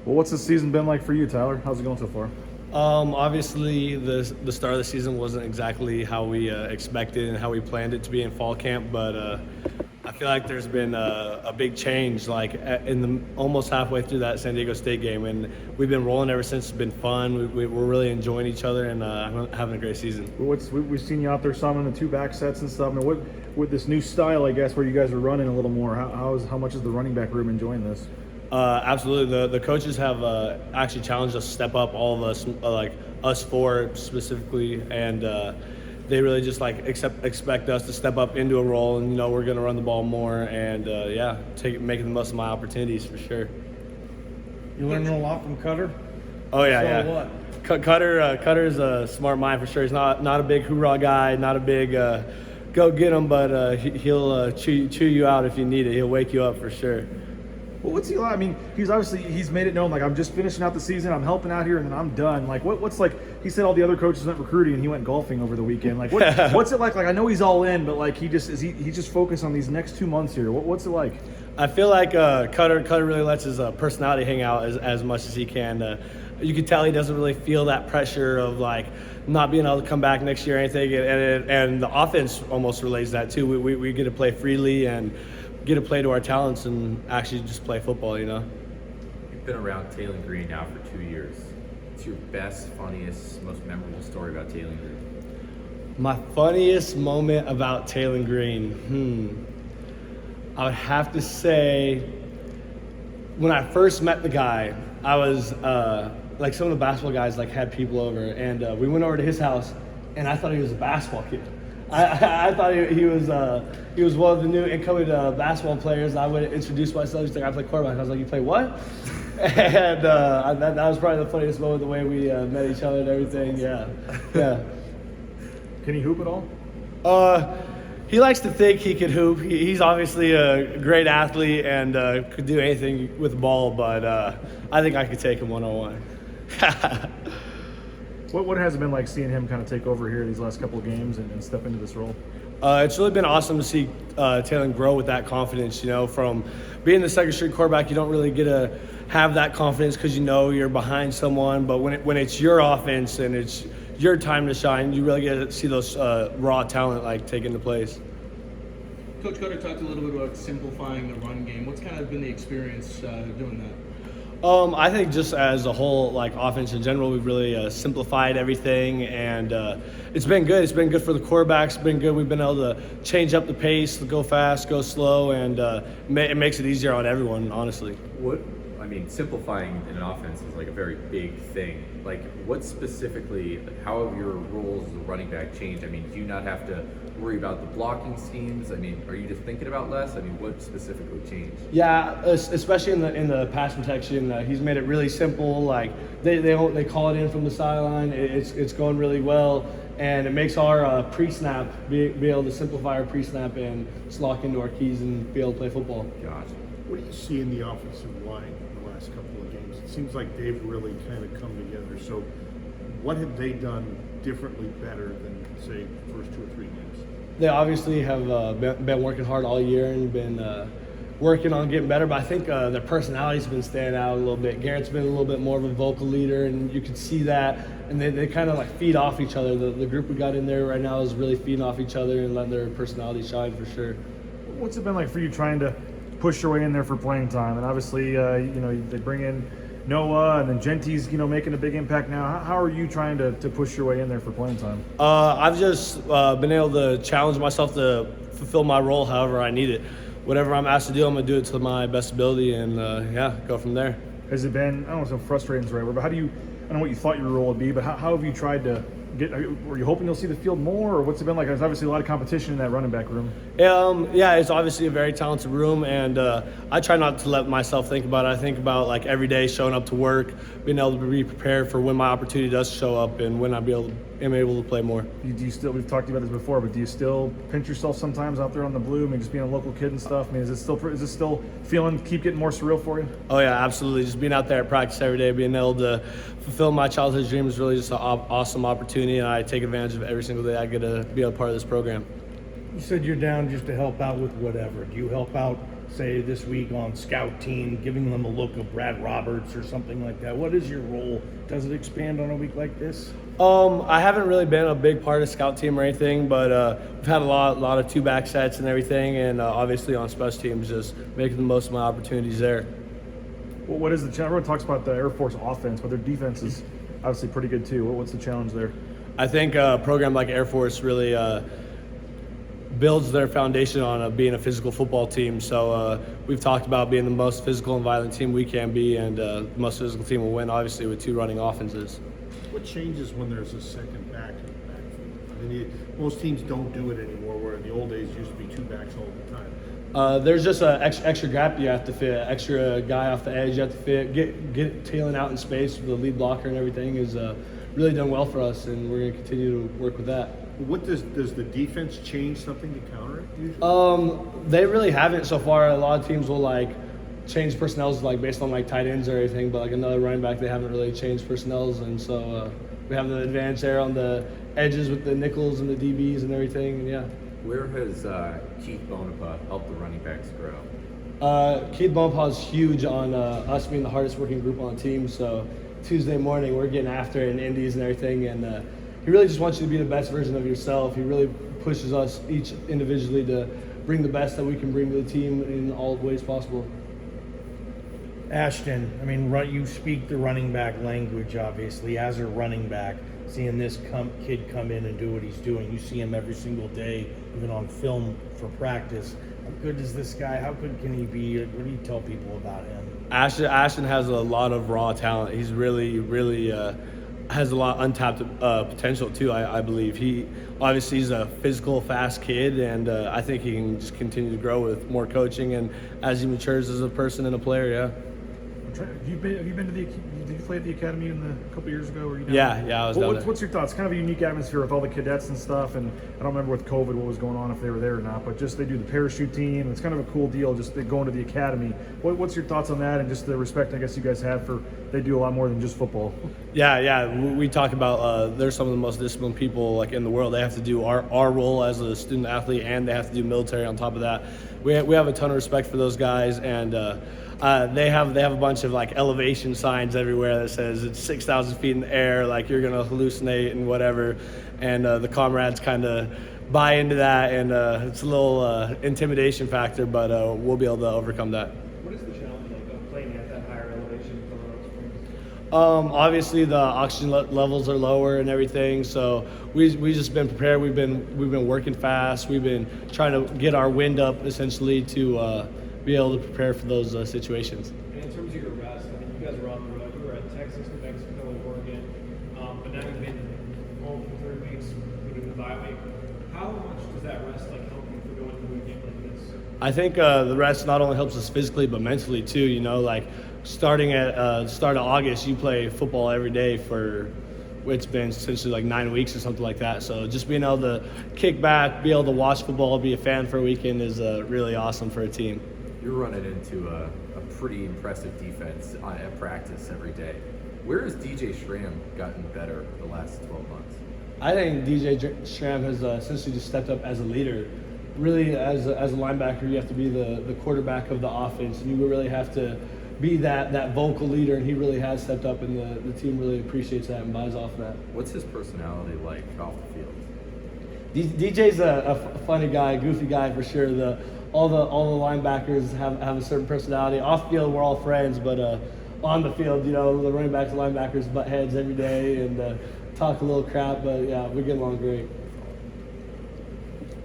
Well, what's the season been like for you, Tyler? How's it going so far? Obviously, the start of the season wasn't exactly how we expected and how we planned it to be in fall camp, but I feel like there's been a big change, like in the almost halfway through that San Diego State game, and we've been rolling ever since. It's been fun. We're really enjoying each other and having a great season. We've seen you out there some in the 2 back sets and stuff. I mean, what with this new style, I guess, where you guys are running a little more? How much is the running back room enjoying this? Absolutely. The coaches have actually challenged us to step up, all of us, like us four specifically, and they really just like expect us to step up into a role, and we're going to run the ball more, and making the most of my opportunities for sure. You learning a lot from Cutter? Oh yeah, So yeah. what? Cutter's a smart mind for sure. He's not a big hoorah guy, not a big go get him, but he'll chew you out if you need it. He'll wake you up for sure. Well, what's he like? I mean, he's made it known, like, I'm just finishing out the season, I'm helping out here, and then I'm done. Like, what's like, he said all the other coaches went recruiting and he went golfing over the weekend. Like, what's it like? Like, I know he's all in, but like, he's just focused on these next 2 months here. What's it like? I feel like Cutter really lets his personality hang out as much as he can. You can tell he doesn't really feel that pressure of like not being able to come back next year or anything, and the offense almost relays that too. We get to play freely and get to play to our talents and actually just play football, You've been around Taylor Green now for 2 years. What's your best, funniest, most memorable story about Taylor Green? My funniest moment about Taylor Green, I would have to say when I first met the guy, I was like, some of the basketball guys like had people over, and we went over to his house, and I thought he was a basketball kid. I thought he was one of the new incoming basketball players. I would introduce myself. He's like, I play quarterback. I was like, you play what? And that was probably the funniest moment, the way we met each other and everything. Yeah. Can he hoop at all? He likes to think he could hoop. He's obviously a great athlete and could do anything with the ball, but I think I could take him one-on-one. What has it been like seeing him kind of take over here these last couple of games and step into this role? It's really been awesome to see Taylor grow with that confidence. From being the second string quarterback, you don't really get to have that confidence because you're behind someone. But when it's your offense and it's your time to shine, you really get to see those raw talent like take into place. Coach Cutter talked a little bit about simplifying the run game. What's kind of been the experience doing that? I think just as a whole, like offense in general, we've really simplified everything, and it's been good. It's been good for the quarterbacks. It's been good. We've been able to change up the pace, go fast, go slow, and it makes it easier on everyone, honestly. Simplifying in an offense is like a very big thing. Like, what specifically, how have your roles as a running back changed? Do you not have to worry about the blocking schemes? Are you just thinking about less? What specifically changed? Yeah, especially in the pass protection, he's made it really simple. Like they call it in from the sideline. It's going really well, and it makes our pre-snap be able to simplify our pre-snap and just lock into our keys and be able to play football. Gotcha. What do you see in the offensive line in the last couple of games? It seems like they've really kind of come together. So what have they done differently better than, say, the first 2 or 3 games? They obviously have been working hard all year and been working on getting better, but I think their personality's been standing out a little bit. Garrett's been a little bit more of a vocal leader, and you can see that, and they kind of like feed off each other. The group we got in there right now is really feeding off each other and letting their personality shine for sure. What's it been like for you trying to push your way in there for playing time? And obviously, they bring in Noah, and then Genty's, making a big impact now. How are you trying to push your way in there for playing time? I've just been able to challenge myself to fulfill my role however I need it. Whatever I'm asked to do, I'm going to do it to my best ability and, go from there. Has it been, I don't know if frustrating is the right word, but I don't know what you thought your role would be, but how have you tried to were you hoping you'll see the field more, or what's it been like? There's obviously a lot of competition in that running back room. Yeah, it's obviously a very talented room, and I try not to let myself think about it. I think about like every day showing up to work, being able to be prepared for when my opportunity does show up and when am able to play more. Do you still, we've talked about this before, but do you still pinch yourself sometimes out there on the blue? Just being a local kid and stuff. Is this still keep getting more surreal for you? Oh yeah, absolutely. Just being out there at practice every day, being able to fulfill my childhood dream is really just an awesome opportunity, and I take advantage of every single day I get to be a part of this program. You said you're down just to help out with whatever. Do you help out say this week on scout team, giving them a look of Brad Roberts or something like that? What is your role? Does it expand on a week like this? I haven't really been a big part of scout team or anything, but we've had a lot of two-back sets and everything, and obviously on special teams, just making the most of my opportunities there. Well, what is the challenge? Everyone talks about the Air Force offense, but their defense is obviously pretty good too. What's the challenge there? I think a program like Air Force really builds their foundation on being a physical football team. So we've talked about being the most physical and violent team we can be, and the most physical team will win, obviously, with two running offenses. What changes when there's a second back in the backfield? I mean, most teams don't do it anymore, where in the old days used to be two backs all the time. There's just an extra gap you have to fit, extra guy off the edge you have to fit. Get tailing out in space with the lead blocker and everything is really done well for us, and we're going to continue to work with that. What does the defense change something to counter it usually? They really haven't so far. A lot of teams will change personnels based on tight ends or anything, but another running back, they haven't really changed personnels, and so we have the advantage there on the edges with the nickels and the DBs and everything. And yeah. Where has Keith Bonapa helped the running backs grow? Keith Bonapa is huge on us being the hardest working group on the team. So Tuesday morning we're getting after it in Indies and everything, and he really just wants you to be the best version of yourself. He really pushes us each individually to bring the best that we can bring to the team in all ways possible. Ashton, I mean, you speak the running back language, obviously, as a running back. Seeing this kid come in and do what he's doing, you see him every single day, even on film for practice. How good is this guy? How good can he be? What do you tell people about him? Ashton has a lot of raw talent. He's really has a lot of untapped potential too. I believe he's a physical, fast kid, and I think he can just continue to grow with more coaching and as he matures as a person and a player. Yeah. Have you been to did you play at the academy a couple years ago? Were you down Yeah, there? I was down there. What's your thoughts? Kind of a unique atmosphere with all the cadets and stuff, and I don't remember with COVID what was going on if they were there or not, but just they do the parachute team. It's kind of a cool deal just they going to the academy. What's your thoughts on that and just the respect I guess you guys have for they do a lot more than just football? Yeah. We talk about they're some of the most disciplined people in the world. They have to do our role as a student athlete, and they have to do military on top of that. We have a ton of respect for those guys, and they have a bunch of elevation signs everywhere that says it's 6,000 feet in the air, you're gonna hallucinate and whatever, and the comrades kind of buy into that, and it's a little intimidation factor, but we'll be able to overcome that. What is the challenge of playing at that higher elevation in Colorado Springs? Obviously the oxygen levels are lower and everything, so we've just been prepared. We've been working fast. We've been trying to get our wind up essentially to be able to prepare for those situations. And in terms of your rest, I mean, you guys are on the road. You were at Texas, New Mexico, and Oregon, but now you've been home for 3 weeks, including the bye week. How much does that rest help you for going through a game like this? I think the rest not only helps us physically but mentally too. Starting at the start of August, you play football every day for it's been essentially 9 weeks or something like that. So just being able to kick back, be able to watch football, be a fan for a weekend is really awesome for a team. You're running into a pretty impressive defense at practice every day. Where has DJ Schramm gotten better the last 12 months? I think DJ Schramm has essentially just stepped up as a leader. Really, as a linebacker, you have to be the quarterback of the offense, and you really have to be that vocal leader, and he really has stepped up, and the team really appreciates that and buys off that. What's his personality like off the field? DJ's a funny guy, goofy guy for sure. All the linebackers have a certain personality. Off field, we're all friends, but on the field, the running backs and linebackers butt heads every day and talk a little crap. But yeah, we get along great.